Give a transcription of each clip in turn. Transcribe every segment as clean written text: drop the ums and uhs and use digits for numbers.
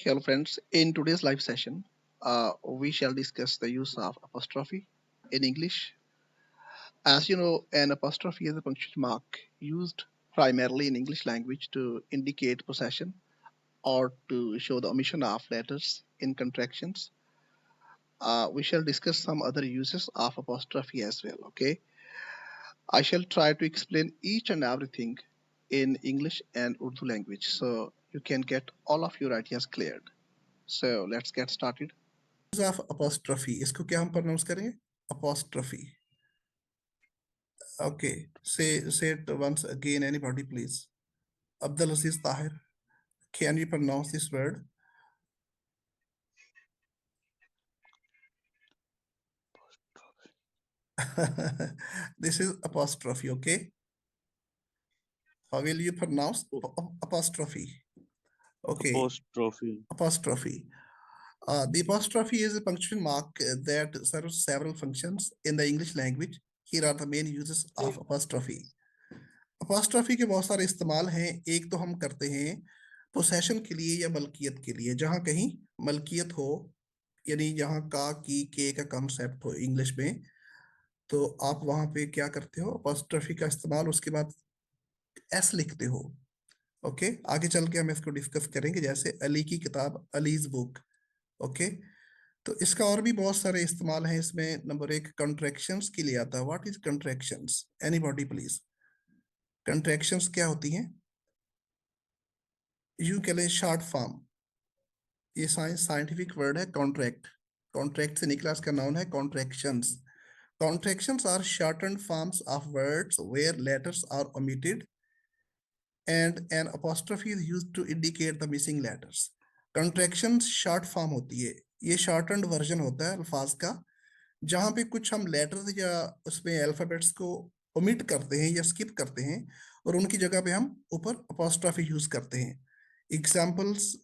Hello, friends. In today's live session, we shall discuss the use of apostrophe in English. As you know, an apostrophe is a punctuation mark used primarily in English language to indicate possession or to show the omission of letters in contractions. We shall discuss some other uses of apostrophe as well. Okay, I shall try to explain each and everything in English and Urdu language so you can get all of your ideas cleared. So let's get started. Use of apostrophe, इसको क्या हम pronounce करेंगे? Apostrophe. Okay, say it once again, anybody please. Abdul Aziz Tahir, can you pronounce this word? This is apostrophe, okay? How will you pronounce apostrophe? Okay, apostrophe. The apostrophe is a punctuation mark that serves several functions in the English language. Here are the main uses of apostrophe. Apostrophe के बहुत सारे इस्तेमाल हैं। एक तो हम करते हैं पोसेशन के लिए या मलकियत के लिए, जहां कहीं मलकियत हो, यानी जहां का की के का कॉन्सेप्ट हो इंग्लिश में, तो आप वहां पे क्या करते हो, अपॉस्ट्रफी का इस्तेमाल, उसके बाद एस लिखते हो। ओके, आगे चल के हम इसको डिस्कस करेंगे, जैसे अली की किताब, अलीज बुक। ओके, तो इसका और भी बहुत सारे इस्तेमाल हैं। इसमें नंबर एक कंट्रैक्शंस के लिए आता है। What is contractions? Anybody please. Contractions क्या होती हैं? यू कह लें शॉर्ट फॉर्म। ये साइंटिफिक वर्ड है कॉन्ट्रैक्ट। कॉन्ट्रैक्ट से निकला, इसका नाउन है contractions. Contractions are shortened forms of words where letters are omitted and an apostrophe is used to indicate the missing letters. Contractions short form होती है, ये shortened version होता है अल्फाज का, जहां पे कुछ हम लेटर्स या उसमें अल्फाबेट्स को ओमिट करते हैं या स्किप करते हैं, और उनकी जगह पे हम ऊपर अपॉस्ट्रॉफी यूज करते हैं। Examples,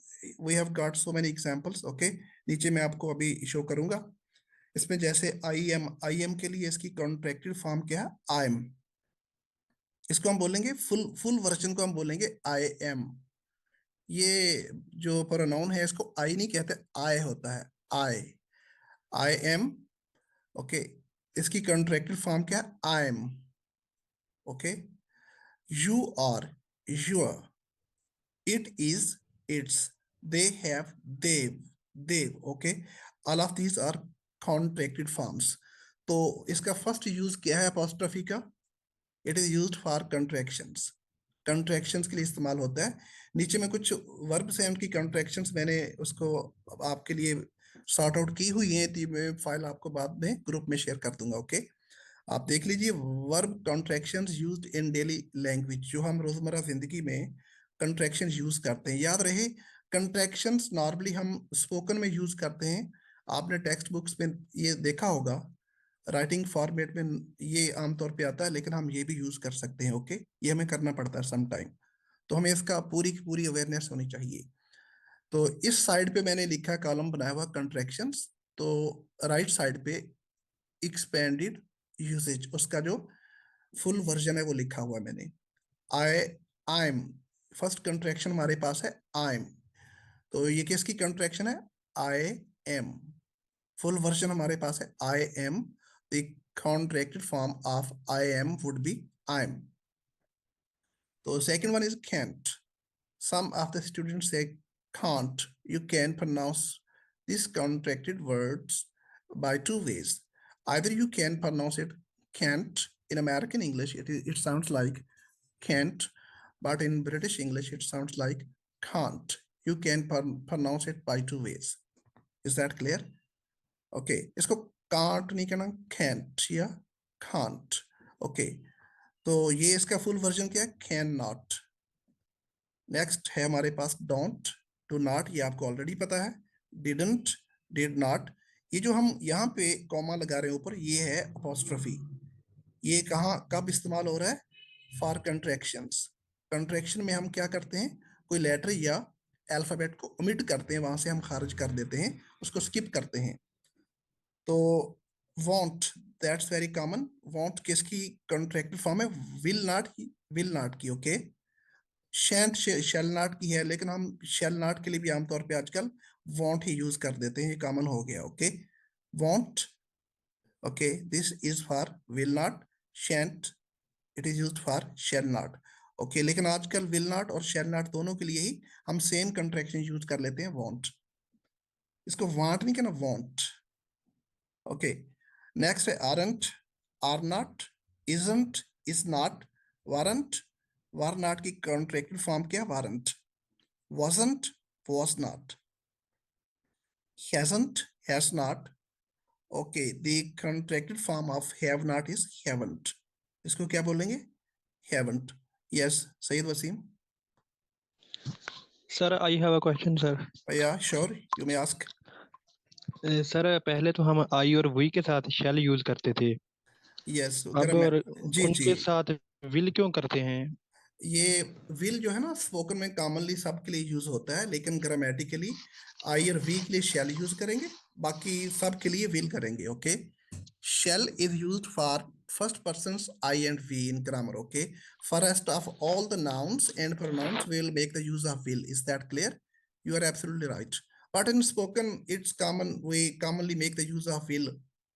we have got so many examples. Okay, नीचे मैं आपको अभी शो करूंगा। इसमें जैसे आई एम के लिए इसकी कॉन्ट्रैक्टेड फॉर्म क्या है? I M. इसको हम बोलेंगे फुल वर्जन को हम बोलेंगे आई एम। ये जो प्रोनाउन है इसको आई नहीं कहते, आई होता है, आई। I am. ओके, इसकी कॉन्ट्रैक्टेड फॉर्म क्या है? I am. Okay, you are, your, it is, it's, they have, they've. Okay, all of these are contracted forms. तो इसका फर्स्ट यूज क्या है अपॉस्ट्रफी का? It is used for contractions. Contractions के लिए इस्तेमाल होता है। नीचे में कुछ वर्ब्स हैं, उनकी कंट्रैक्शंस मैंने उसको आपके लिए सॉर्ट आउट की हुई है, तो मैं फाइल आपको बाद में ग्रुप में शेयर कर दूंगा। ओके, आप देख लीजिए। Verb contractions used in daily language, जो हम रोजमर्रा जिंदगी में कंट्रैक्शंस यूज करते हैं। याद रहे, कंट्रैक्शंस नॉर्मली हम स्पोकन में यूज करते हैं। आपने टेक्स्ट बुक्स में ये देखा होगा, राइटिंग फॉर्मेट में ये आमतौर पे आता है, लेकिन हम ये भी यूज कर सकते हैं। ओके, ये हमें करना पड़ता है सम टाइम, तो हमें इसका पूरी की पूरी अवेयरनेस होनी चाहिए। तो इस साइड पे मैंने लिखा, कॉलम बनाया हुआ कंट्रैक्शंस, तो राइट साइड पे एक्सपेंडेड यूसेज, उसका जो फुल वर्जन है वो लिखा हुआ है मैंने। आई आई एम, फर्स्ट कंट्रैक्शन हमारे पास है आई एम, तो ये किसकी कंट्रैक्शन है? I M. फुल वर्जन हमारे पास है I M. The contracted form of I am would be I'm. So second one is can't. Some of the students say can't. You can pronounce these contracted words by two ways. Either you can pronounce it can't. In American English, it sounds like can't, but in British English, it sounds like can't. You can pronounce it by two ways. Is that clear? Okay, इसको can't नहीं कहना, can't या can't. Okay, तो ये इसका full version क्या है? Can not. Next है हमारे पास डोंट, डू नॉट, ये आपको ऑलरेडी पता है। Didn't, did not. ये जो हम यहाँ पे कॉमा लगा रहे हैं ऊपर, ये है अपोस्ट्रोफी। ये कहाँ कब इस्तेमाल हो रहा है? For contractions. कंट्रैक्शन में हम क्या करते हैं, कोई लेटर या अल्फाबेट को ओमिट करते हैं, वहां से हम खारिज कर देते हैं, उसको स्किप करते हैं। तो want, that's very common. Want किसकी कॉन्ट्रैक्टेड फॉर्म है? विल नॉट, विल नॉट की। ओके, शैंट शेल नॉट की है, लेकिन हम शेल नॉट के लिए भी आमतौर पे आजकल वॉन्ट ही यूज कर देते हैं, ये कॉमन हो गया। Okay, won't, okay, this is for will not, shan't it is used for shall not. Okay, लेकिन आजकल विल नॉट और शेल नॉट दोनों के लिए ही हम सेम कंट्रैक्शन यूज कर लेते हैं, वॉन्ट। इसको वांट नहीं कहना, वॉन्ट। ओके, नेक्स्ट है aren't, are not, isn't, is not, weren't. Were not की कॉन्ट्रैक्टेड फॉर्म क्या है? Weren't. wasn't, was not, hasn't, has not. Okay, the contracted form of have not is haven't. इसको क्या बोलेंगे? haven't. Yes, Sayyid Wasim. Sir I have a question sir. Yeah, sure, you may ask. Sir पहले तो हम आई और we के साथ shall use करते थे, Yes, अब मैं, और जी जी, उनके साथ विल क्यों करते हैं? ये विल जो है ना स्पोकन में कॉमनली सबके लिए यूज होता है, लेकिन ग्रामेटिकली आई और वी के लिए शैल यूज करेंगे, बाकी सब के लिए विल करेंगे। Okay, shall is used for first persons I and we in grammar. Okay, for rest of all the nouns and pronouns we will make the use of will. Is that clear? You are absolutely right, but in spoken it's common, we commonly make the use of will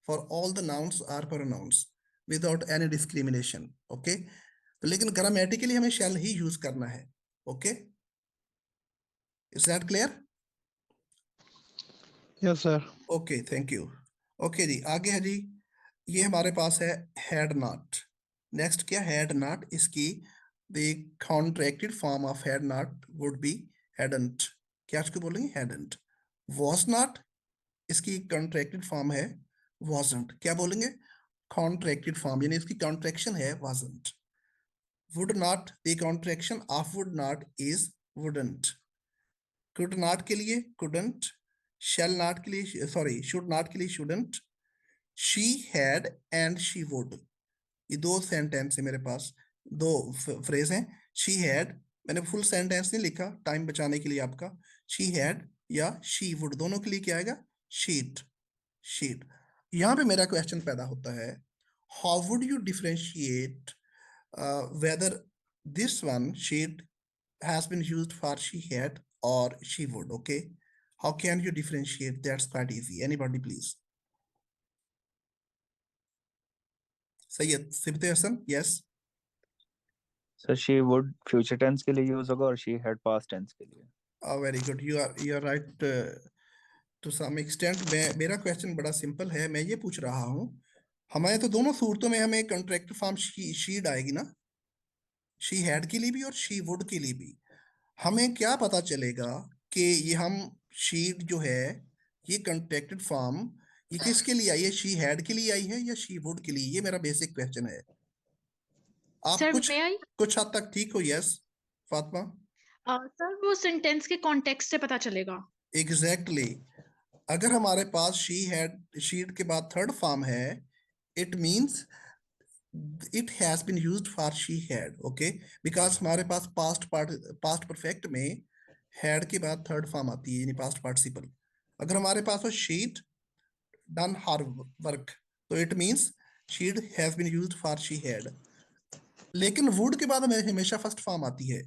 for all the nouns or pronouns without any discrimination. Okay, तो लेकिन grammatically हमें shall ही use करना है। Okay, is that clear? Yes sir. Okay, thank you. Okay जी, आगे है जी, ये हमारे पास है हैड नॉट। नेक्स्ट क्या? Had not. इसकी the contracted form of had not would be hadn't. क्या इसको बोलेंगे? हैडंट। वॉज नॉट, इसकी कॉन्ट्रैक्टेड फॉर्म है wasn't। क्या बोलेंगे? कॉन्ट्रैक्टेड फॉर्म, यानी इसकी कॉन्ट्रैक्शन है wasn't। Would not, the contraction of would not is wouldn't। could not के लिए couldn't, shall not के लिए, सॉरी, should not के लिए shouldn't, she had and she would। ये दो सेंटेंस है मेरे पास, दो फ्रेज हैं। she had, मैंने फुल सेंटेंस नहीं लिखा टाइम बचाने के लिए आपका। she had या she would दोनों के लिए क्या आएगा? she'd, she'd। यहाँ पे मेरा क्वेश्चन पैदा होता है, how would you differentiate whether this one she'd has been used for she had or she would? Okay, how can you differentiate? That's quite easy. Anybody please? Sayyid Sibte Hassan, yes. Sir she would future tense के लिए use होगा और she had passed tense के लिए। Very good, you are right to some extent। मैं, मेरा question बड़ा simple है, मैं ये पूछ रहा हूँ, हमारे तो दोनों सूरतों में हमें कंट्रैक्ट फॉर्म शीड आएगी ना, शी हैड के लिए भी और शी वुड के लिए भी। हमें क्या पता चलेगा कि ये हम शीड जो है, ये कंट्रैक्टेड फॉर्म ये किसके लिए आई है? शी हैड के लिए आई है या शी वुड के लिए? ये मेरा बेसिक क्वेश्चन है। आप सर कुछ मे आई कुछ हद तक ठीक हो। यस फातिमा, सर वो सेंटेंस के कॉन्टेक्स्ट से पता चलेगा। एग्जैक्टली अगर हमारे पास शी हैड शीड के बाद थर्ड फॉर्म है, it means it has been used for she had. Okay, because हमारे पास पास्ट परफेक्ट में हैड के बाद थर्ड फॉर्म आती है, यानी पास्ट पार्टिसिपल। अगर हमारे पास हो शीड डन हर वर्क, तो it means she'd has been used for she had. लेकिन वुड के बाद हमें हमेशा फर्स्ट फॉर्म आती है।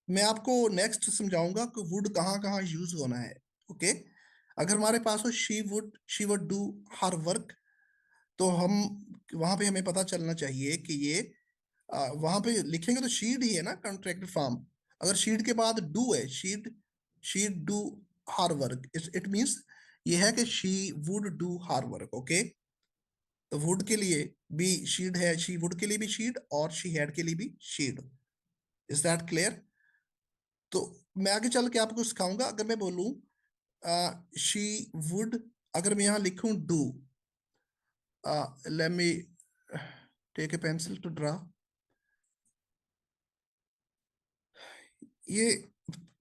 मैं आपको नेक्स्ट समझाऊंगा कि वुड कहाँ कहाँ यूज होना है। ओके, अगर हमारे पास हो she would do her work, तो हम वहां पे हमें पता चलना चाहिए कि ये वहां पे लिखेंगे तो शीड ही है ना कॉन्ट्रैक्ट फॉर्म। अगर शीड के बाद डू है, शीड do her work, it means ये है कि she would do her work. Okay, तो वुड के लिए भी शीड है, शी वुड के लिए भी शीड, और शी हैड के लिए भी शीड। Is that clear? तो मैं आगे चल के आपको सिखाऊंगा। अगर मैं बोलूं शी वुड, अगर मैं यहां लिखूं do, let me take a pencil to draw. ये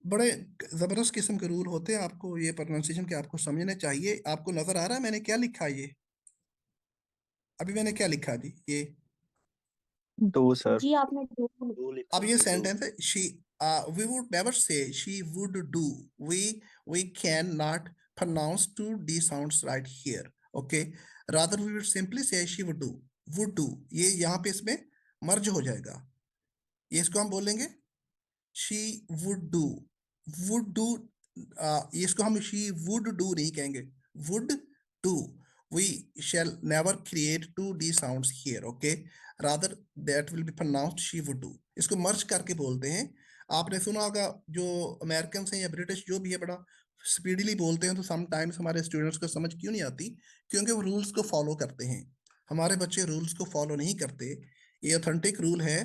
बड़े जबरदस्त किस्म के रूल होते हैं, आपको ये प्रोनाउंसिएशन के आपको समझने चाहिए। आपको नजर आ रहा है मैंने क्या लिखा? ये अभी मैंने क्या लिखा जी? ये दो सर। जी आपने दो लिखा अब ये है। सेंटेंस है, she we would never say she would do, we cannot pronounce two d sounds right here। okay, rather we would simply say she would do। ये यहाँ पे इसमें मर्ज हो जाएगा, ये इसको हम बोलेंगे she would do, would do, इसको हम she would do नहीं कहेंगे, would do. We shall never create 2D sounds here, okay? Rather that will be pronounced she would do. इसको मर्ज करके बोलते हैं. आपने सुना होगा जो अमेरिकन हैं या ब्रिटिश जो भी है बड़ा स्पीडीली बोलते हैं, तो समटाइम्स हमारे स्टूडेंट्स को समझ क्यों नहीं आती? क्योंकि वो रूल्स को फॉलो करते हैं. हमारे बच्चे रूल्स को फॉलो नहीं करते. ये ऑथेंटिक रूल है.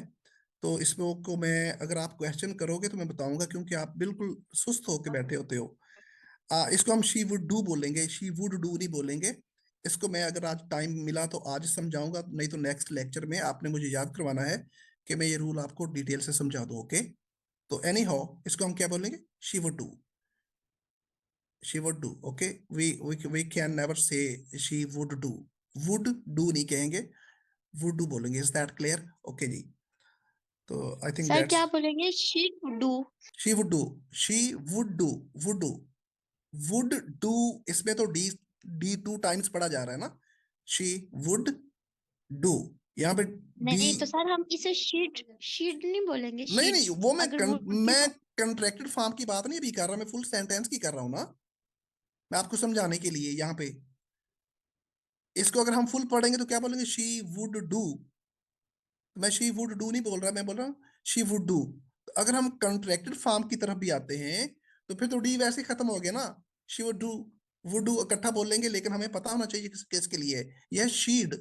तो इसमें को मैं अगर आप क्वेश्चन करोगे तो मैं बताऊंगा, क्योंकि आप बिल्कुल सुस्त होके बैठे होते हो. इसको हम शी वुड डू बोलेंगे, शी वुड डू नहीं बोलेंगे. इसको मैं अगर आज टाइम मिला तो आज समझाऊंगा, नहीं तो नेक्स्ट लेक्चर में आपने मुझे याद करवाना है कि मैं ये रूल आपको डिटेल से समझा दूं. ओके, तो एनी हाउ इसको हम क्या बोलेंगे? She would do, she would do. Okay, we can never say she would do. Would do नहीं कहेंगे, वुड डू बोलेंगे. Is that clear? ओके जी. तो आई थिंक सर क्या दैट्स बोलेंगे? She do. She would do, she would do, would do, would do. इसमें तो D 2 times पढ़ा जा रहा है ना. शी वुड डू, यहाँ पे नहीं डी. तो सर हम इसे शीट नहीं बोलेंगे. नहीं नहीं, वो अगर would की मैं कंट्रैक्टेड फॉर्म की बात नहीं अभी कर रहा, मैं फुल सेंटेंस की कर रहा हूं ना, मैं आपको समझाने के लिए. यहाँ पे इसको अगर हम फुल पढ़ेंगे तो क्या बोलेंगे? She would do. मैं शी वुड डू नहीं बोल रहा, मैं बोल रहा हूँ शी वुड डू. अगर हम कंट्रैक्टेड फॉर्म की तरफ भी आते हैं तो फिर तो डी वैसे खत्म हो गया ना. She would do, would do इकट्ठा बोल लेंगे, लेकिन हमें पता होना चाहिए किस केस के लिए है. यह शीड,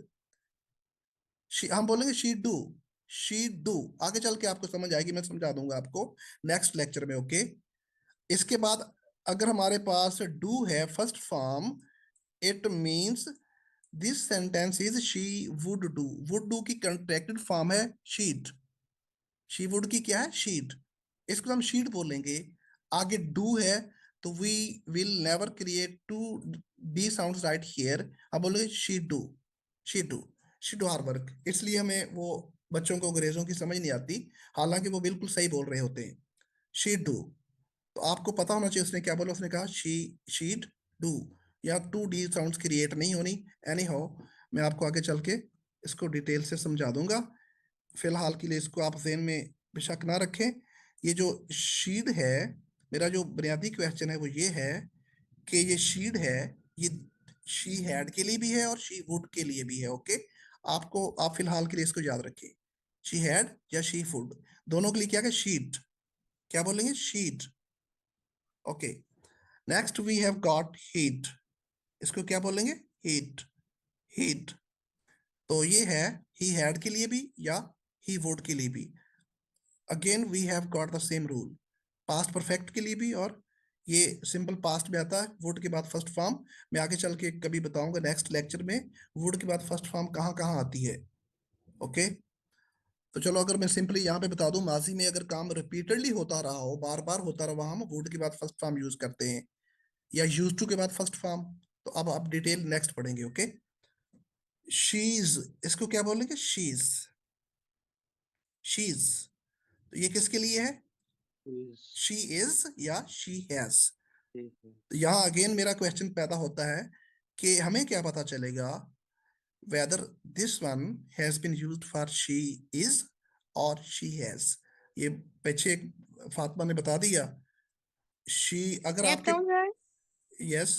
हम बोलेंगे शी डू, शी डू. आगे चल के आपको समझ आएगी, मैं समझा दूंगा आपको नेक्स्ट लेक्चर में. ओके, इसके बाद अगर हमारे पास डू है first form, it means this sentence is she would do. Would do की कंट्रैक्टेड फॉर्म है शीट. शी वुड की क्या है? शीट. इसको हम शीट बोलेंगे. आगे डू है तो we will never create two D sounds right here. हम बोलेंगे she do, she do, she do our work. इसलिए हमें वो बच्चों को अंग्रेजों की समझ नहीं आती, हालांकि वो बिल्कुल सही बोल रहे होते हैं. She do. तो आपको पता होना चाहिए उसने क्या बोला. उसने कहा शी शीट डू. या 2D साउंड्स क्रिएट नहीं होनी. एनी हाउ मैं आपको आगे चल के इसको डिटेल से समझा दूंगा. फिलहाल के लिए इसको आप ज़हन में बेशक ना रखें. ये जो शीड है, मेरा जो बुनियादी क्वेश्चन है वो ये है कि ये शीड है, ये शी हैड के लिए भी है और शी वुड के लिए भी है. ओके, आपको आप फिलहाल के लिए इसको याद रखें. शी हैड या शी वुड दोनों के लिए क्या है? शीट. क्या बोलेंगे? She'd. Okay, next we have got he'd. इसको क्या बोलेंगे? He'd, he'd. तो ये है ही हैड के लिए भी या ही वुड के लिए भी. Again we have got the same rule. Past perfect के लिए भी, और ये सिंपल पास्ट में आता है वुड के बाद फर्स्ट फॉर्म. मैं आगे चल के कभी बताऊंगा नेक्स्ट लेक्चर में वुड के बाद फर्स्ट फॉर्म कहाँ कहाँ आती है. ओके, तो चलो अगर मैं सिंपली यहाँ पे बता दूं, माजी में अगर काम रिपीटेडली होता रहा हो, बार बार होता रहा, हम वुड के बाद फर्स्ट फॉर्म यूज करते हैं, या यूज टू के बाद फर्स्ट फॉर्म. तो अब आप डिटेल नेक्स्ट पढ़ेंगे. ओके, शीज, इसको क्या बोलेंगे? शीज, शीज. तो ये किसके लिए है? शी इज या शी हैज. यहाँ अगेन मेरा क्वेश्चन पैदा होता है कि हमें क्या पता चलेगा whether this one has been used for she is or she has. ये पीछे फातिमा ने बता दिया. she अगर मैं आपके बताऊं सर? यस,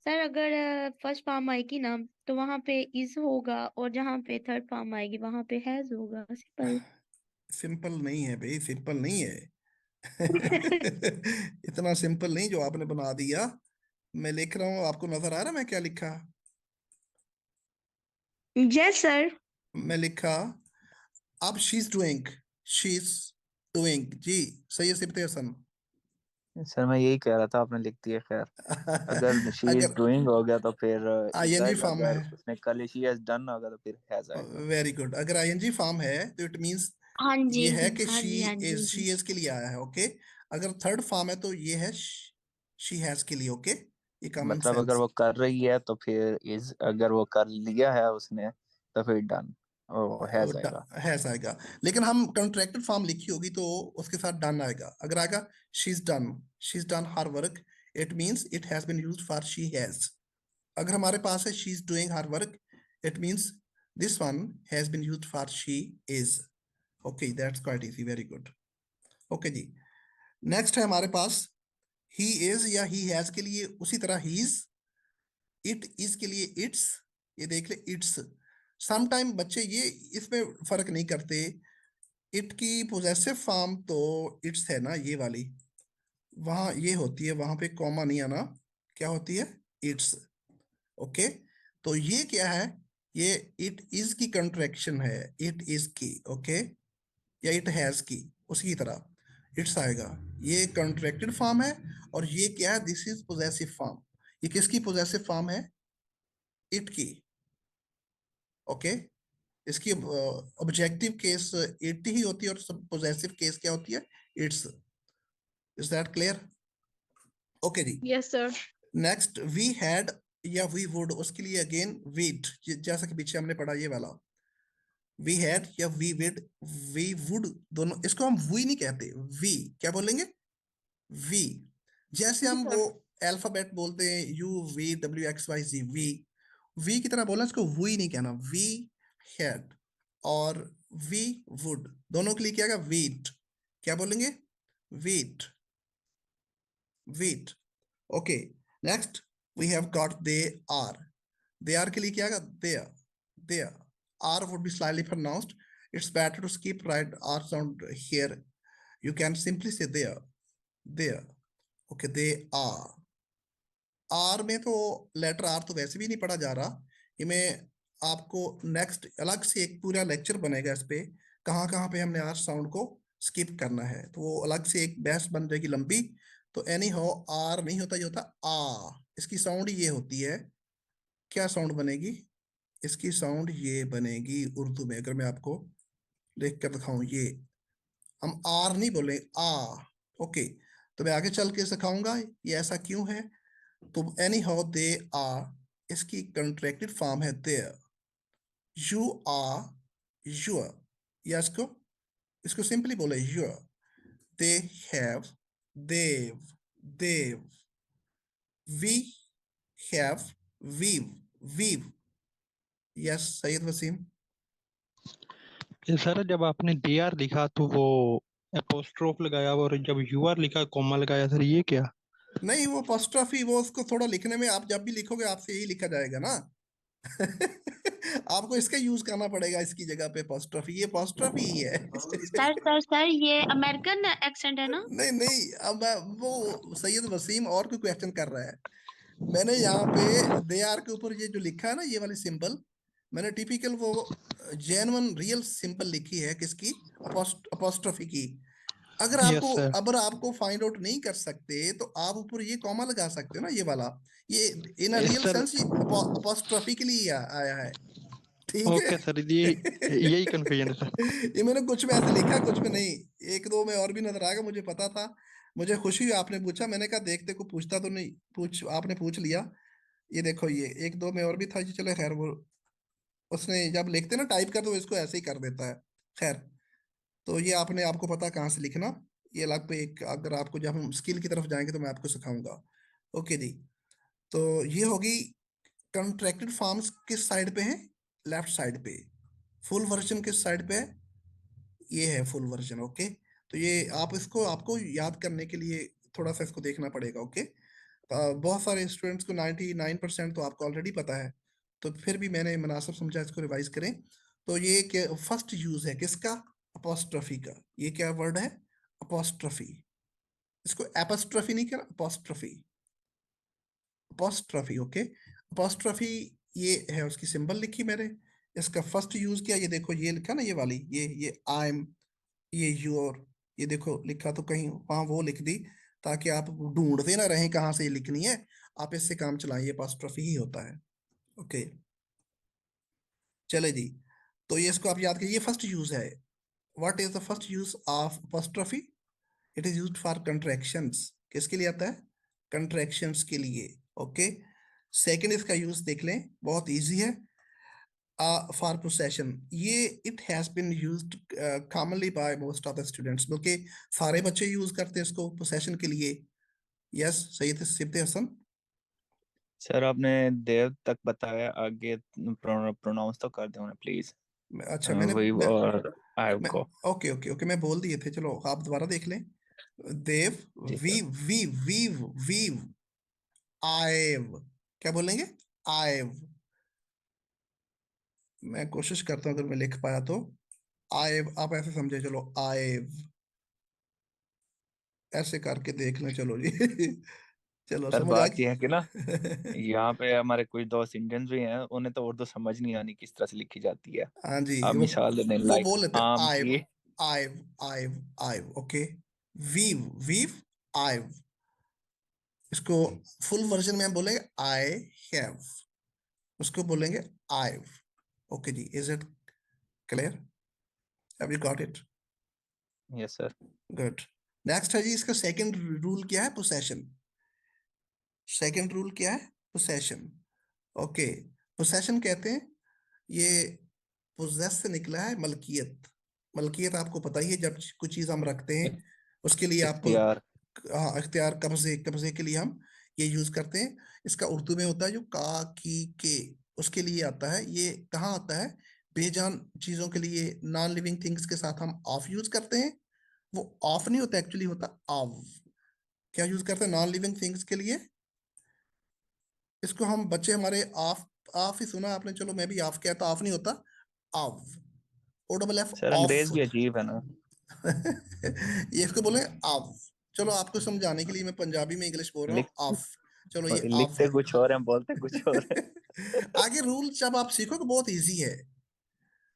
सर अगर फर्स्ट फॉर्म आएगी ना तो वहां पे इज होगा, और जहाँ पे थर्ड फॉर्म आएगी वहां पे हैज होगा. सिंपल. सिंपल नहीं है भाई, सिंपल नहीं है. इतना सिंपल नहीं जो आपने बना दिया. मैं लिख रहा हूँ, आपको नजर आ रहा है मैं क्या लिखा? Yes sir. मैं लिखा अब शीज डूइंग, शीज डूइंग. जी सही है सिप्ते हसन. सर मैं यही कह रहा था, आपने लिख दिया. खैर, अगर शी इज अगर डूइंग हो गया तो फिर इज आईएनजी आएगा. फॉर्म अगर है, उसने कल शी हैज डन होगा तो फिर हैज आएगा. Very good. अगर आईएनजी फॉर्म है तो इट मींस हाँ जी, ये है कि हाँ शी जी, हाँ इज, जी. शी इज के लिए आया है. ओके, अगर थर्ड फॉर्म है तो ये है शी हैज के लिए. ओके, ये कॉमन मतलब अगर सेंस. वो कर रही है तो फिर इज, अगर वो कर लिया है उसने तो फिर डन, वो हैज आएगा. हैज आएगा. लेकिन हम कंट्रैक्टेड फॉर्म लिखी होगी तो उसके साथ डन आएगा. अगर आएगा she is done, she is done her work, it means it has been used for she has. अगर हमारे पास है she is doing her work, it means this one has been used for she is. Okay, that's quite easy. Very good. Okay जी, next है हमारे पास he is या he has के लिए उसी तरह ही इज, इट इज के लिए इट्स, ये देख ले इट्स। समटाइम बच्चे ये इसमें फर्क नहीं करते, इट की पोजेसिव फॉर्म तो इट्स है ना, ये वाली वहां ये होती है, वहां पे कॉमा नहीं आना, क्या होती है, इट्स। ओके, तो ये क्या है, ये इट इज की कंट्रैक्शन है, इट इज की, ओके, या इट हैज की, उसकी तरह इट्स आएगा, ये कंट्रैक्टेड फॉर्म है। और ये क्या है, दिस इज पोजेसिव फॉर्म, ये किसकी पोजेसिव फॉर्म है, इट की। ओके, इसकी ऑब्जेक्टिव केस इट ही होती है और पोजेसिव केस क्या होती है, its. Is that clear? Okay जी, yes sir. Next we had या वी वुड, उसके लिए अगेन वीट, जैसा कि पीछे हमने पढ़ा ये वाला, वी हैड या वी विड, वी वुड, दोनों, इसको हम वी नहीं कहते, वी क्या बोलेंगे, वी। जैसे हम वो अल्फाबेट बोलते हैं U V W X Y Z, V की तरह बोलना, इसको वी नहीं कहना। वी हैड और वी वुड दोनों के लिए क्या होगा, वीट, क्या बोलेंगे, we'd, we'd. Okay, next we have got they are के लिए क्या होगा, they're, R would be slightly pronounced, it's better to skip right R sound here, you can simply say there, okay, they are में तो letter are तो वैसे भी नहीं पढ़ा जा रहा, ये मैं आपको नेक्स्ट अलग से एक पूरा लेक्चर बनेगा इस पे, कहाँ पे हमने आर साउंड को स्किप करना है, तो वो अलग से एक बहस बन जाएगी लंबी। तो एनी हो, आर नहीं होता, ये होता आ, इसकी साउंड ये होती है, क्या साउंड बनेगी, इसकी साउंड ये बनेगी उर्दू में, अगर मैं आपको लिख कर दिखाऊं, ये हम आर नहीं बोले, आ। ओके, तो मैं आगे चल के सिखाऊंगा ये ऐसा क्यों है। तो एनी हाउ दे आर, इसकी कंट्रैक्टेड फॉर्म है देयर, यू आर योर, या इसको सिंपली बोले you're, they have they've, they've, we have we've. Yes Sayyid Waseem. Sir जब आपने डी आर लिखा तो वो एपोस्ट्रोफ लगाया और जब यू आर लिखा कॉमा लगाया, सर ये क्या? नहीं, वो अपोस्ट्रोफी, वो उसको थोड़ा लिखने में, आप जब भी लिखोगे आपसे यही लिखा जाएगा ना। आपको इसका यूज करना पड़ेगा इसकी जगह पे, अपोस्ट्रोफी, ये अपोस्ट्रोफी ही है। सर ये अमेरिकन एक्सेंट है ना? नहीं नहीं, अब वो सैयद वसीम और कोई क्वेश्चन कर रहा है, मैंने यहाँ पे दे आर के ऊपर ये जो लिखा है ना, ये वाली सिंबल, मैंने टिपिकल वो जेन्युइन रियल सिंबल लिखी है, किसकी, अपोस्ट्रोफी की। अगर यस सर। आपको फाइंड आउट नहीं कर सकते तो आप ऊपर ये कॉमा लगा सकते हो ना, ये वाला, ये in real sir sense apostrophe के लिए आया है, ठीक है। ओके सर, ये यही कंफ्यूजन है सर। ये मैंने कुछ में ऐसे लिखा, कुछ में नहीं, एक दो में और भी नजर आ गया, मुझे पता था, मुझे खुशी हुई आपने पूछा, मैंने कहा देखते को पूछता तो नहीं, आपने पूछ लिया। ये देखो, ये एक दो में और भी था, चलो खैर, वो उसने जब लिखते ना टाइप कर, तो इसको ऐसे ही कर देता है, खैर। तो ये आपको पता कहाँ से लिखना, ये अलग पे एक, अगर आपको जब हम स्किल की तरफ जाएंगे तो मैं आपको सिखाऊंगा। ओके जी, तो ये होगी कंट्रैक्टेड फॉर्म्स किस साइड पे है, लेफ्ट साइड पे। फुल वर्जन किस साइड पे है, ये है फुल वर्जन। ओके, तो ये इसको आपको याद करने के लिए थोड़ा सा इसको देखना पड़ेगा। ओके, बहुत सारे स्टूडेंट्स को 99% तो आपको ऑलरेडी पता है, तो फिर भी मैंने मुनासिब समझा इसको रिवाइज करें। तो ये फर्स्ट यूज है किसका, अपोस्ट्रोफी का। ये क्या वर्ड है, अपोस्ट्रोफी, इसको एपोस्ट्रोफी नहीं कहना, अपोस्ट्रोफी, अपोस्ट्रोफी। ओके, अपोस्ट्रोफी ये है, उसकी सिंबल लिखी मैंने, इसका फर्स्ट यूज किया, ये देखो ये लिखा ना, ये वाली, ये आई एम, ये योर, ये देखो लिखा, तो कहीं वहां वो लिख दी, ताकि आप ढूंढते ना रहें कहाँ से ये लिखनी है, आप इससे काम चलाइए, अपोस्ट्रोफी ही होता है। ओके, चले जी, तो ये इसको आप याद करिए, ये फर्स्ट यूज है। What is the first use of apostrophe, it is used for contractions, किसके लिए आता है, कंट्रैक्शंस के लिए। ओके, सेकंड इसका यूज देख लें, बहुत इजी है, फॉर पोसेशन, ये it has been used commonly by most of the students, बल्कि सारे बच्चे यूज करते हैं इसको पोसेशन के लिए। यस सैयद सिफ्त हसन। सर आपने देव तक बताया, आगे प्रोनाउंस तो कर दो प्लीज। अच्छा, वही, और आई मैं गो। ओके ओके ओके मैं बोल दिए थे, चलो आप दोबारा देख लें। देव, जी we sir. We we've we've, I've, क्या बोलेंगे? आएव। मैं कोशिश करता हूँ अगर मैं लिख पाया तो। आएव, आप ऐसे समझे, चलो आएव, ऐसे करके देख लें, चलो जी। चलो सर समझ आ बात यह है कि ना, गई। यहाँ पे हमारे कुछ दोस्त इंडियंस भी हैं, उन्हें तो उर्दू समझ नहीं आनी किस तरह से लिखी जाती है। हाँ जी, आप मिसाल दे दें, वो लाइक बोल लेते हैं आम आइव, की। I've, I've, I've, okay. We've, we've, I've. इसको फुल वर्जन में हम बोलेंगे आई हैव, उसको बोलेंगे आइव। ओके जी, is it clear? Have you got it? Yes sir. Good. Next है जी, इसका सेकंड रूल क्या है? पोसेशन। सेकंड रूल क्या है? पोसेशन। ओके, पोसेशन कहते हैं, ये पोजेस से निकला है, मलकियत। मलकियत आपको पता ही है, जब कुछ चीज हम रखते हैं उसके लिए आप, इख्तियार। हाँ, इख्तियार, कब्जे, कब्जे के लिए हम ये यूज करते हैं। इसका उर्दू में होता है जो का, की, के, उसके लिए आता है। ये कहाँ आता है? बेजान चीजों के लिए, नॉन लिविंग थिंग्स के साथ हम ऑफ यूज करते हैं। वो ऑफ नहीं होता, एक्चुअली होता ऑफ। क्या यूज करते हैं नॉन लिविंग थिंग्स के लिए? इसको हम बच्चे हमारे ऑफ, ऑफ ही सुना आपने, चलो मैं भी ऑफ कहता, ऑफ नहीं होता, of, O double F, sir of. अंग्रेज भी अजीब है ना। ये इसको बोले ऑफ। चलो आपको समझाने के लिए मैं पंजाबी में इंग्लिश बोल रहा लिख हूँ, ऑफ। चलो ये ऑफ लिखते है। कुछ और हैं, बोलते कुछ और हैं। आगे रूल जब आप सीखोगे बहुत इजी है।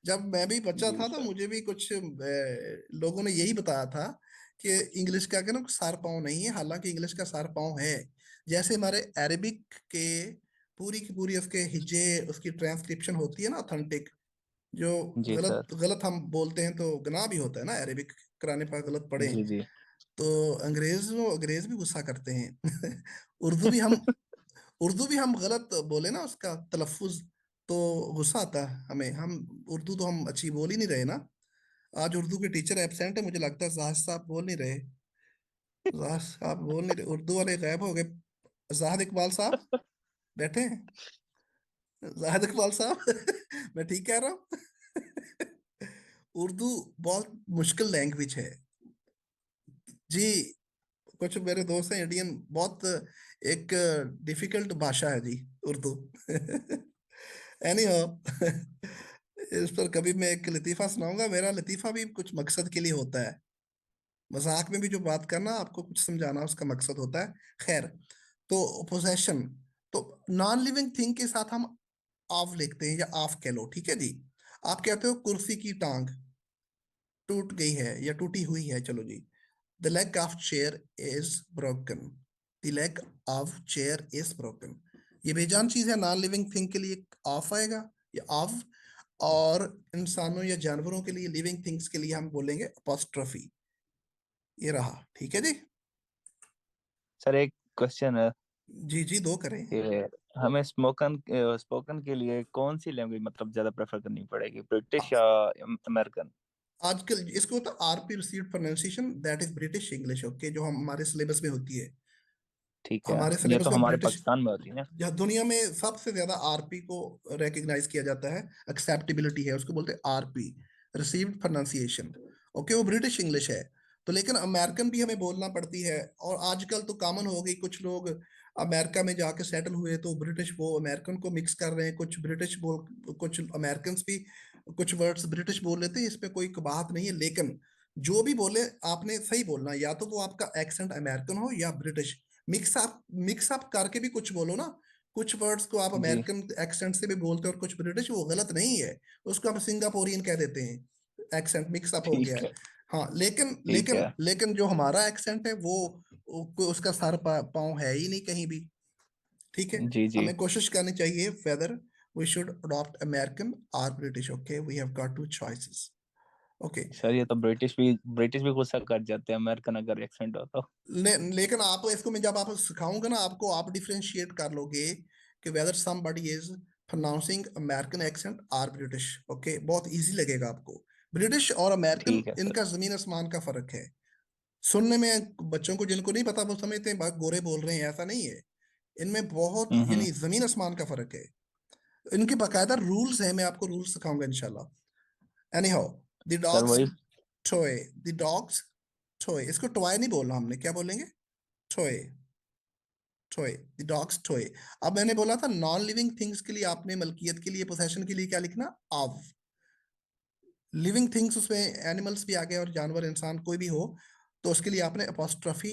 जब मैं भी बच्चा जी था तो सर। मुझे भी कुछ लोगों ने यही बताया था कि इंग्लिश का ना सार पाँव नहीं है, हालांकि इंग्लिश का सार पाँव है। जैसे हमारे अरेबिक के पूरी की पूरी उसके हिज्जे, उसकी ट्रांसक्रिप्शन होती है ना ऑथेंटिक, जो जी सर। गलत गलत हम बोलते हैं तो गुनाह भी होता है ना, अरेबिक कराने पर गलत पढ़े जी जी। तो अंग्रेज भी गुस्सा करते हैं। उर्दू भी हम उर्दू भी हम गलत बोले ना उसका तलफ्फुज, तो गुस्सा आता है हमें। हम उर्दू तो हम अच्छी बोल ही नहीं रहे ना। आज उर्दू के टीचर एब्सेंट है, मुझे लगता है जाहिद साहब बोल नहीं रहे। जाहिद साहब बोल नहीं रहे, उर्दू वाले गायब हो गए। जाहिद इकबाल साहब बैठे हैं? जाहिद इकबाल साहब, मैं ठीक कह रहा हूँ? उर्दू बहुत मुश्किल लैंग्वेज है जी। कुछ मेरे दोस्त हैं इंडियन, बहुत एक डिफिकल्ट भाषा है जी उर्दू। एनी हो, इस पर कभी मैं एक लतीफा सुनाऊंगा। मेरा लतीफा भी कुछ मकसद के लिए होता है, मजाक में भी जो बात करना, आपको कुछ समझाना, उसका मकसद होता है। खैर, तो पोजेशन, तो नॉन लिविंग थिंग के साथ हम ऑफ लिखते हैं, या ऑफ कह लो, ठीक है जी। आप कहते हो कुर्सी की टांग टूट गई है या टूटी हुई है, चलो जी। The leg of chair is broken. The leg of chair is broken. ये बेजान चीज है, नॉन लिविंग थिंग के लिए ऑफ आएगा, या ऑफ। और इंसानों या जानवरों के लिए, लिविंग थिंग्स के लिए हम बोलेंगे अपॉस्ट्रोफी। ये रहा, ठीक है जी। सर एक क्वेश्चन है जी जी, दो करें। कि हमें स्पोकन स्पोकन के लिए कौन सी लैंग्वेज मतलब ज्यादा प्रेफर करनी पड़ेगी, ब्रिटिश या अमेरिकन? आजकल इसको होता है RP, received pronunciation, that is British English, okay, जो हम हमारे सिलेबस में होती है। ठीक है। हमारे ये सिलेबस तो में हमारे ब्रिटिश, पाकिस्तान में होती है ना। जहाँ दुनिया में सबसे ज्यादा आरपी को रिकग्नाइज किया जाता है, एक्सेप्टेबिलिटी है, उसको बोलते हैं आरपी, रिसीव्ड प्रोनाउंसिएशन। ओके, वो ब्रिटिश इंग्लिश है। तो लेकिन अमेरिकन भी हमें बोलना पड़ती है, और आजकल तो कॉमन हो गई, कुछ लोग अमेरिका में जाके सेटल हुए तो ब्रिटिश वो अमेरिकन को मिक्स कर रहे हैं, कुछ ब्रिटिश बोल, कुछ अमेरिकन भी कुछ वर्ड्स ब्रिटिश बोल लेते हैं, इसमें कोई बात नहीं है। लेकिन जो भी बोले आपने सही बोलना, या तो वो आपका एक्सेंट अमेरिकन हो या ब्रिटिश। मिक्स अप करके भी कुछ बोलो ना। कुछ वर्ड्स को आप जी। अमेरिकन एक्सेंट से भी बोलते हो और कुछ ब्रिटिश, वो गलत नहीं है, उसको आप सिंगापुरियन कह देते हैं, एक्सेंट मिक्स अप हो गया ठीक है। है। हाँ, लेकिन ठीक लेकिन है। लेकिन जो हमारा एक्सेंट है वो उसका सर पाँव है ही नहीं कहीं भी, ठीक है। जी जी। हमें कोशिश करनी चाहिए whether we should adopt American और British, okay, we have got two choices, okay. Sir ये तो ब्रिटिश भी गुस्सा कर जाते हैं अमेरिकन अगर एक्सेंट हो तो। लेकिन आप इसको, मैं जब आप सिखाऊंगा ना आपको, आप डिफरेंशिएट कर लोगे कि whether somebody is pronouncing American accent और ब्रिटिश, ओके, बहुत इजी लगेगा आपको। ब्रिटिश और अमेरिकन, ठीक है सर। इनका जमीन आसमान का फर्क है। सुनने में बच्चों को जिनको नहीं पता वो समझते हैं गोरे बोल रहे हैं, ऐसा नहीं है। इनमें बहुत, हम्म। यानी जमीन आसमान का फर्क है। इनके बाकायदा रूल्स हैं, मैं आपको रूल्स सिखाऊंगा इंशाल्लाह। Any how, the sir dogs वही टॉय, द डॉग्स टॉय, इसको टॉय नहीं बोलना हमने, क्या बोलेंगे? Toy, toy, the dogs toy. अब मैंने बोला था नॉन लिविंग थिंग्स के लिए आपने मलकियत के लिए, पोसेशन के लिए क्या लिखना? ऑफ। लिविंग थिंग्स उसमें एनिमल्स भी आ गए और जानवर, इंसान कोई भी हो, तो उसके लिए आपने अपोस्ट्रोफी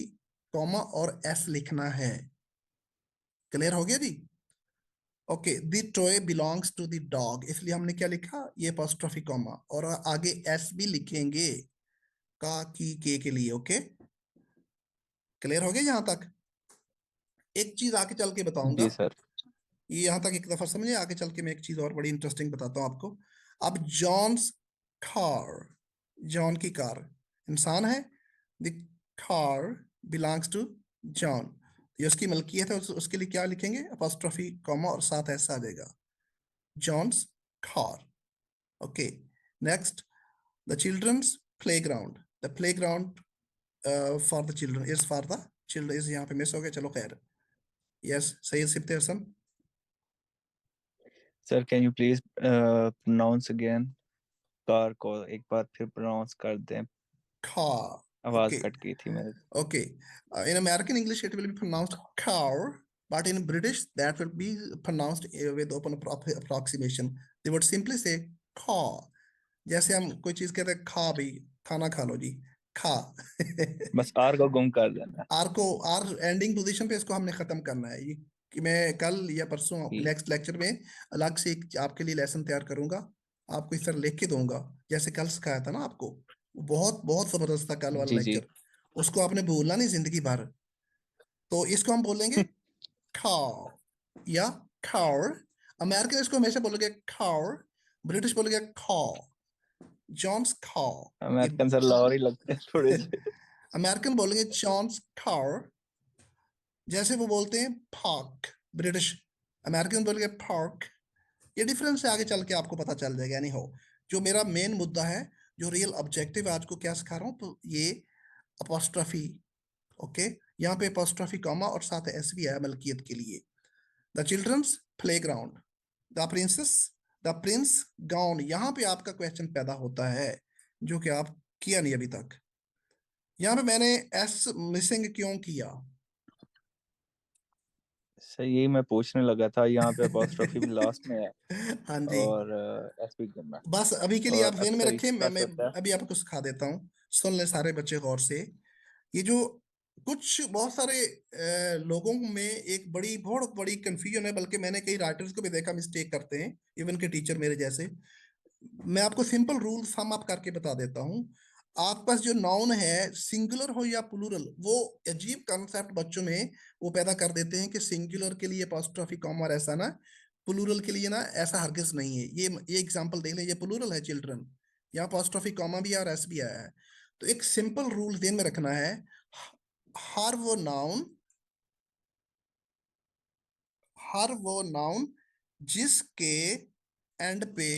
कॉमा और एस लिखना है। क्लियर हो गया जी? Okay, the toy belongs to the dog, इसलिए हमने क्या लिखा? ये अपोस्ट्रोफी कॉमा, और आगे एस भी लिखेंगे का की के लिए। ओके, क्लियर हो गया यहां तक? एक चीज आगे चल के बताऊंगा, जी सर। ये यहां तक एक दफा समझे, आगे चल के मैं एक चीज और बड़ी इंटरेस्टिंग बताता हूं आपको। अब जॉन्स कार, जॉन की कार इंसान है, the car belongs to John, ये उसकी मलकियत है, उसके लिए क्या लिखेंगे? अपोस्ट्रोफी कॉमा और साथ ऐसा आ जाएगा, John's car. Okay, next, the children's playground, the playground for the children is for the children, is यहाँ पे मिस हो गया, चलो खैर। यस, सही Sibte Hasan. Sir can you please pronounce again, car को एक बार फिर प्रोनाउंस कर दें, car, आवाज okay, कट गई थी मेरे। okay. In American English it will be pronounced car, but in British that will be pronounced with open approximation. They would simply say car. जैसे हम कोई चीज कहते हैं, खा भाई, खाना खा लो जी, खा। बस आर को गुम कर देना। आर को, आर एंडिंग पोजीशन पे इसको हमने खत्म करना है। ये कि मैं कल या परसों ठीक। नेक्स्ट लेक्चर में अलग से एक आपके लिए लेसन तैयार करूंगा, आपको इस तरह लिख के दूंगा जैसे कल सिखाया था ना आपको। बहुत बहुत जबरदस्त था कल वाला जी जी। लेक्चर, उसको आपने भूलना नहीं जिंदगी भर। तो इसको हम बोलेंगे cow या cow। अमेरिकन इसको हमेशा बोलेंगे cow, ब्रिटिश बोलेंगे cow, John's cow। American sir Lahore ही लगते हैं थोड़े से। अमेरिकन बोलेंगे जॉन्स cow, जैसे वो बोलते हैं park, ब्रिटिश, अमेरिकन बोलेंगे park। ये डिफरेंस है, आगे चल के आपको पता चल जाएगा। नहीं हो, जो मेरा मेन मुद्दा है, जो रियल ऑब्जेक्टिव आज को क्या सिखा रहा हूँ, तो ये अपोस्ट्रोफी। ओके, यहाँ पे अपोस्ट्रोफी कॉमा और साथ एस भी है मलकियत के लिए। The children's playground, the princess, the prince gown, यहाँ पे आपका क्वेश्चन पैदा होता है जो कि आप किया नहीं अभी तक। यहाँ पे मैंने एस मिसिंग क्यों किया? सर यही मैं पूछने लगा था, यहाँ पे अपोस्ट्रोफी भी लास्ट में है हाँ जी, और एस भी करना है। बस अभी के लिए और आप ध्यान में अक्सर रखें, इसी तरह से मैं होता है। अभी आपको सिखा देता हूँ, सुन ले सारे बच्चे गौर से। ये जो कुछ बहुत सारे लोगों में एक बहुत बड़ी कंफ्यूजन है, बल्कि मैंने कई राइटर्स को भी देखा मिस्टेक करते हैं, इवन के टीचर मेरे जैसे। मैं आपको सिंपल रूल सम अप करके बता देता हूँ। आपके पास जो नाउन है, सिंगुलर हो या प्लूरल, वो अजीब कॉन्सेप्ट बच्चों में वो पैदा कर देते हैं कि सिंगुलर के लिए अपोस्ट्रोफी कॉमा और ऐसा ना, प्लूरल के लिए ना, ऐसा हरगिज नहीं है। ये एग्जांपल देख लें, ये प्लूरल है चिल्ड्रन, यहाँ अपोस्ट्रोफी कॉमा भी है और एस भी आया है। तो एक सिंपल रूल ध्यान में रखना है, हर वो नाउन, हर वो नाउन जिसके एंड पे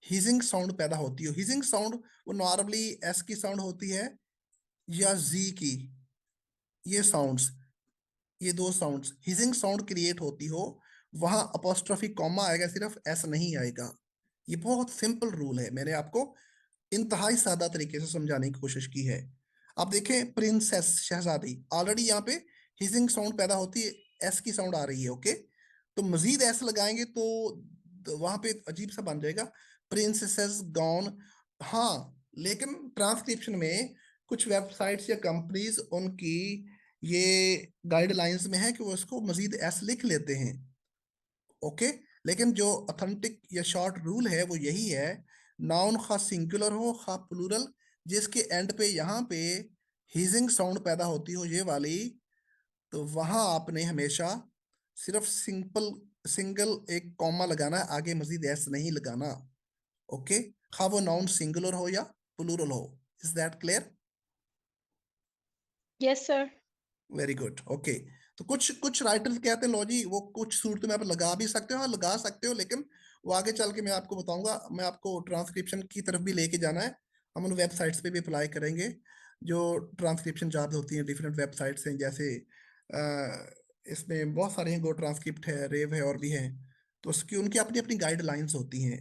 हिजिंग साउंड पैदा होती हो, हिजिंग साउंड वो नॉर्मली एस की साउंड होती है या जी की, ये साउंड्स, ये दो साउंड्स हिजिंग साउंड क्रिएट होती हो, वहां अपोस्ट्रोफी कॉमा आएगा, सिर्फ एस नहीं आएगा। ये बहुत सिंपल रूल है, मैंने आपको इंतहाई सादा तरीके से समझाने की कोशिश की है। आप देखें, प्रिंसेस, शहजादी, ऑलरेडी यहाँ पे हिजिंग साउंड पैदा होती है, एस की साउंड आ रही है। ओके, तो मजीद एस लगाएंगे तो वहां पे अजीब सा बन जाएगा, प्रिंसेस गॉन। हाँ, लेकिन ट्रांसक्रिप्शन में कुछ वेबसाइट्स या कंपनीज उनकी ये गाइडलाइंस में है कि वो इसको मजीद एस लिख लेते हैं। ओके, लेकिन जो ऑथेंटिक या शॉर्ट रूल है वो यही है, नाउन खा सिंगुलर हो खा प्लूरल, जिसके एंड पे यहाँ पे हिजिंग साउंड पैदा होती हो, ये वाली, तो वहां आपने हमेशा सिर्फ सिंगल एक कॉमा लगाना है, आगे मजीद एस नहीं लगाना। ओके, खा वो नाउन सिंगुलर हो या प्लूरल हो। Is that clear? Yes sir. Very good. Okay, तो कुछ कुछ राइटर्स कहते हैं लो जी, वो कुछ सूरत में आप लगा भी सकते हो, हाँ लगा सकते हो, लेकिन वो आगे चल के मैं आपको बताऊंगा। मैं आपको ट्रांसक्रिप्शन की तरफ भी लेके जाना है, हम उन वेबसाइट्स पे भी अप्लाई करेंगे जो ट्रांसक्रिप्शन जॉब्स होती हैं, डिफरेंट वेबसाइट्स हैं, जैसे इसमें बहुत सारे हैं, गो ट्रांसक्रिप्ट है, रेव है और भी हैं, तो उसकी उनकी अपनी अपनी गाइडलाइंस होती हैं।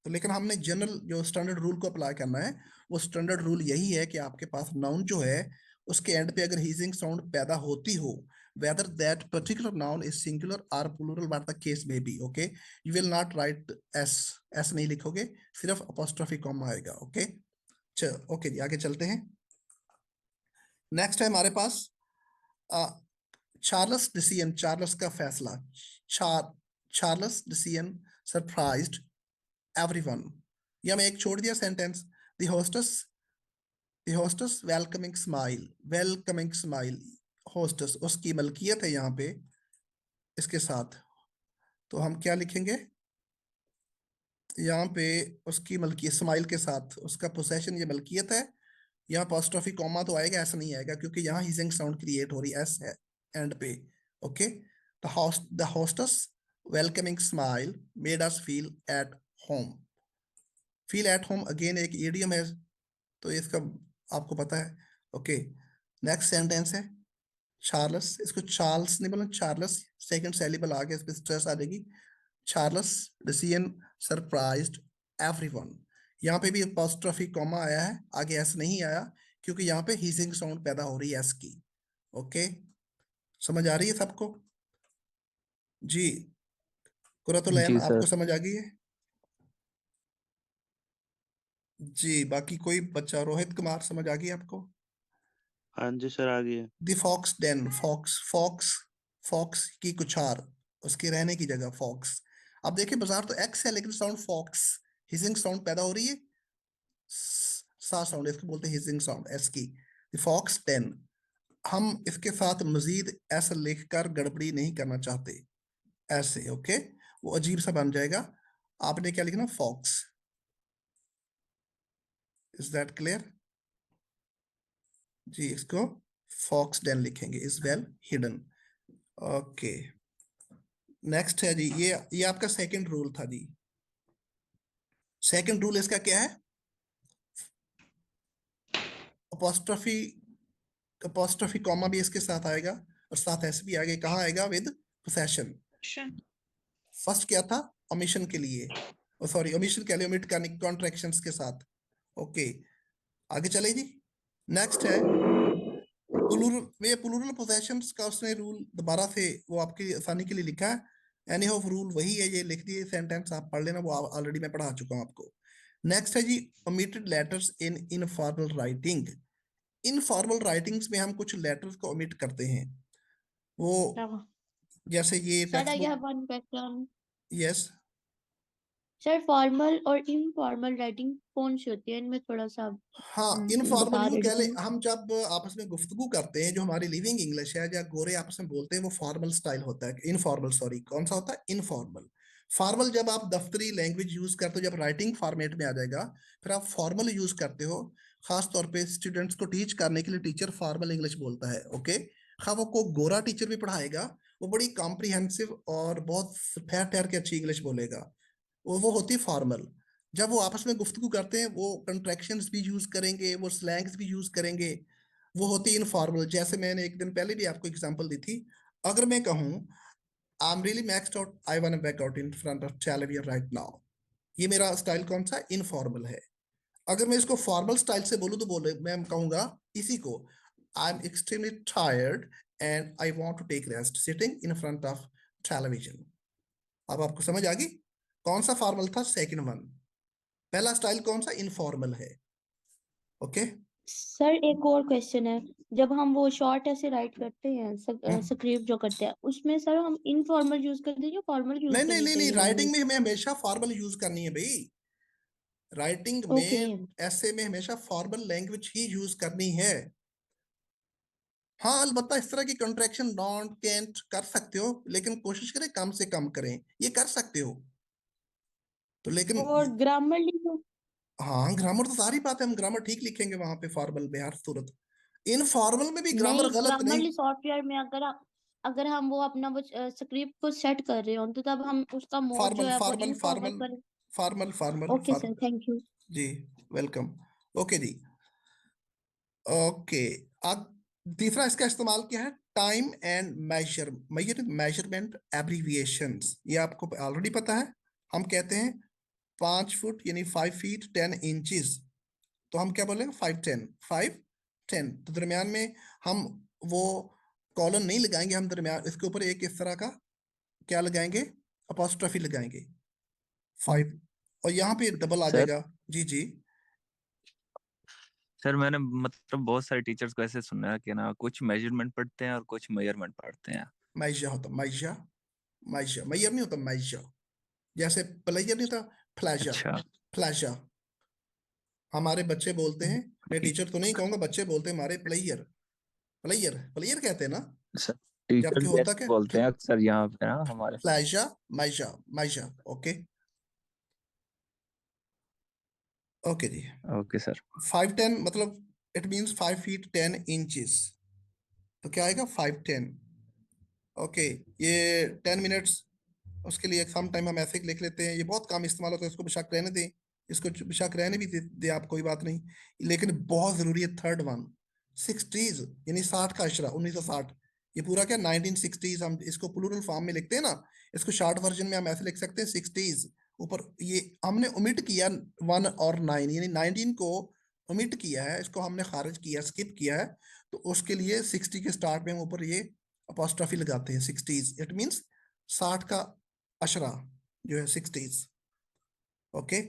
तो लेकिन हमने जनरल जो स्टैंडर्ड रूल को अप्लाई करना है, वो स्टैंडर्ड रूल यही है कि आपके पास नाउन जो है उसके एंड पे अगर हीजिंग साउंड पैदा होती हो, whether that particular noun is singular or plural, what the case may be, okay, you will not write s नहीं लिखोगे, सिर्फ apostrophe कॉमा आएगा। ओके ओके जी, आगे चलते हैं। नेक्स्ट है हमारे पास चार्ल्स डिसियन, चार्ल्स का फैसला। Charles decision surprised everyone. ये हमें एक छोड़ दिया sentence, the hostess welcoming smile, welcoming smile, hostess उसकी मलकियत है यहाँ पे इसके साथ, तो हम क्या लिखेंगे यहाँ पे, उसकी मलकियत स्माइल के साथ उसका पोसेशन, ये मलकियत है। यहाँ अपोस्ट्रोफी कॉमा तो आएगा, ऐसा नहीं आएगा क्योंकि यहाँ हीजिंग साउंड क्रिएट हो रही है एस है एंड पे। Okay, the hostess welcoming smile made us feel at home. Feel at home again एक इडियम है, तो इसका आपको पता है। ओके, नेक्स्ट सेंटेंस है चार्ल्स, इसको चार्ल्स नहीं बोलना, चार्ल्स, सेकंड सिलेबल आ गया, इस पे स्ट्रेस आ जाएगी। चार्ल्स डिसियन सरप्राइज्ड एवरीवन, यहाँ पे भी अपोस्ट्रोफी कॉमा आया है, आगे एस नहीं आया क्योंकि यहाँ पे हीजिंग साउंड पैदा हो रही है एस की। ओके, समझ आ रही है सबको जी? कुरतुलैन जी आपको सर। समझ आ गई है जी? बाकी कोई बच्चा, रोहित कुमार समझ आ गई आपको? हाँ जी सर, आ गई है। The fox den, fox fox fox की कुछार, उसके रहने की जगह फॉक्स। अब देखिए बाजार तो एक्स है लेकिन साउंड फॉक्स, हिजिंग साउंड पैदा हो रही है, सा साउंड, इसको बोलते हैं हिजिंग साउंड एस की। द फॉक्स डेन, हम इसके साथ मजीद ऐसा लिखकर गड़बड़ी नहीं करना चाहते ऐसे। ओके, वो अजीब सा बन जाएगा। आपने क्या लिखना, फॉक्स। इज दैट क्लियर जी? इसको फॉक्स डेन लिखेंगे, is well hidden. Okay, next है जी, ये आपका सेकंड रूल था जी। सेकंड रूल इसका क्या है, अपोस्ट्रोफी, अपोस्ट्रोफी कॉमा भी इसके साथ आएगा और साथ एस भी आएगा। कहाँ आएगा, विद पोसेशन। फर्स्ट क्या था, ओमिशन के लिए, सॉरी ओमिशन के लिए, ओमिट करने कॉन्ट्रैक्शंस के साथ। ओके, आगे चले जी। नेक्स्ट है प्लूरल पोसेशंस का उसने रूल दोबारा से वो आपकी आसानी के लिए लिखा है। एनी ऑफ रूल वही है, ये लिख दिए सेंटेंस, आप पढ़ लेना, वो ऑलरेडी मैं पढ़ा चुका हूं आपको। नेक्स्ट है जी, omitted letters in informal writing. Informal writings में हम कुछ लेटर्स को ओमिट करते हैं, वो जैसे ये sir I text have book. One question. Yes sir formal और इनफॉर्मल राइटिंग कौन सी होती है, इनमें थोड़ा सा हाँ, इनफॉर्मल बता यूं कह ले, दीजिए। हम जब आपस में गुफ्तगू करते हैं, जो हमारी लिविंग इंग्लिश है या गोरे आपस में बोलते हैं, वो फॉर्मल स्टाइल होता है। इनफॉर्मल, सॉरी, कौन सा होता है, इनफॉर्मल। फॉर्मल जब आप दफ्तरी लैंग्वेज यूज करते हो, जब राइटिंग फॉर्मेट में आ जाएगा, फिर आप फॉर्मल यूज करते हो। खास तौर पे स्टूडेंट्स को टीच करने के लिए टीचर फॉर्मल इंग्लिश बोलता है। ओके, हाँ, वो को गोरा टीचर भी पढ़ाएगा, वो बड़ी कॉम्प्रिहेंसिव और बहुत ठहर ठहर के अच्छी इंग्लिश बोलेगा, वो होती है फॉर्मल। जब वो आपस में गुफ्तगू करते हैं, वो कंट्रैक्शंस भी यूज करेंगे, वो स्लैंग्स भी यूज करेंगे, वो होती है इनफॉर्मल। जैसे मैंने एक दिन पहले भी आपको एग्जांपल दी थी, अगर मैं कहूँ I am really maxed out, I want to back out in front of television right now, ये मेरा स्टाइल कौन सा, इनफॉर्मल है। अगर मैं इसको फॉर्मल स्टाइल से बोलूँ तो बोले मैं कहूंगा इसी को, I am extremely tired and I want to take rest sitting in front of television. अब आपको समझ आ गई कौन सा फॉर्मल था, सेकंड वन। पहला स्टाइल कौन सा, इनफॉर्मल है। ओके, सर एक और क्वेश्चन है, जब हम वो शॉर्ट ऐसे राइट करते हैं स्क्रिप्ट जो करते हैं, उसमें सर हम इनफॉर्मल यूज करते हैं या फॉर्मल यूज नहीं नहीं करनी नहीं नहीं, चाहिए राइटिंग में लैंग्वेज? हमें हमेशा फॉर्मल यूज करनी है भाई। राइटिंग ओके में ऐसे में हमेशा फॉर्मल लैंग्वेज ही यूज करनी है। हाँ, अलबत्ता इस तरह की कंट्रैक्शन डोंट कैंट कर सकते हो, लेकिन कोशिश करें कम से कम करें, ये कर सकते हो तो। लेकिन और ग्रामर लिखो। हाँ, ग्रामर तो सारी बात है, हम ग्रामर ठीक लिखेंगे वहां पे फॉर्मल में हर सूरत। इनफॉर्मल में भी ग्रामर नहीं, गलत नहीं। ग्रामरली सॉफ्टवेयर में अगर हम वो अपना वो स्क्रिप्ट को सेट कर रहे हो तो तब हम उसका मोड जो फॉर्मल है वो फॉर्मल इनफॉर्मल फॉर्मल कर। Formal formal okay sir, formal thank you. जी, वेलकम। ओके जी, ओके। अब तीसरा इसका इस्तेमाल क्या है, टाइम एंड मेजरमेंट एब्रीविएशंस। ये आपको ऑलरेडी पता है, हम कहते हैं 5 फुट यानी 5 फीट 10 इंचेस, तो हम क्या बोलेंगे 510 तो दरमियान में हम वो कॉलन नहीं लगाएंगे, हम दरमियान इसके ऊपर एक इस तरह का क्या लगाएंगे, अपॉस्ट्रोफी लगाएंगे 5, और यहाँ पे डबल आ सर जाएगा। जी जी सर मैंने मतलब बहुत सारे टीचर्स को ऐसे सुना है कि ना कुछ मेजरमेंट पढ़ते हैं और कुछ मेजरमेंट पढ़ते हैं। मैजा होता, मैजा मैजा मैयर नहीं होता, मैजा जैसे प्लेजर नहीं होता, प्लेजर अच्छा प्लेजर। हमारे बच्चे बोलते हैं, मैं ठीक टीचर तो नहीं कहूंगा, बच्चे बोलते हैं हमारे प्लेयर प्लेयर प्लेयर कहते हैं ना, सर, जबकि टीचर्स भी होता ऐसे क्या, बोलते हैं अक्सर यहाँ पे ना हमारे। प्लेजर मैजा मैजा। ओके ओके जी। Okay sir. 510 मतलब इट मींस 5 फीट 10 इंचेस, तो क्या आएगा 510। ओके, ये 10 मिनट्स, उसके लिए सम टाइम हम ऐसे ही लिख लेते हैं, ये बहुत कम इस्तेमाल होता है, इसको बेशक रहने दें, इसको बेशक रहने भी दे आप, कोई बात नहीं, लेकिन बहुत जरूरी है थर्ड वन, 60s यानी 60 का अशरा 1960, ये पूरा क्या 1960s, हम इसको प्लूरल फॉर्म में लिखते हैं ना, इसको शॉर्ट वर्जन में हम ऐसे लिख सकते हैं 60s, ऊपर ये हमने ओमिट किया 1 और 9 यानी 19 को ओमिट किया है, इसको हमने खारिज किया, स्किप किया है, तो उसके लिए 60 के स्टार्ट में हम ऊपर ये अपॉस्ट्रोफी लगाते हैं 60s, इट मींस 60 का अशरा जो है 60s। ओके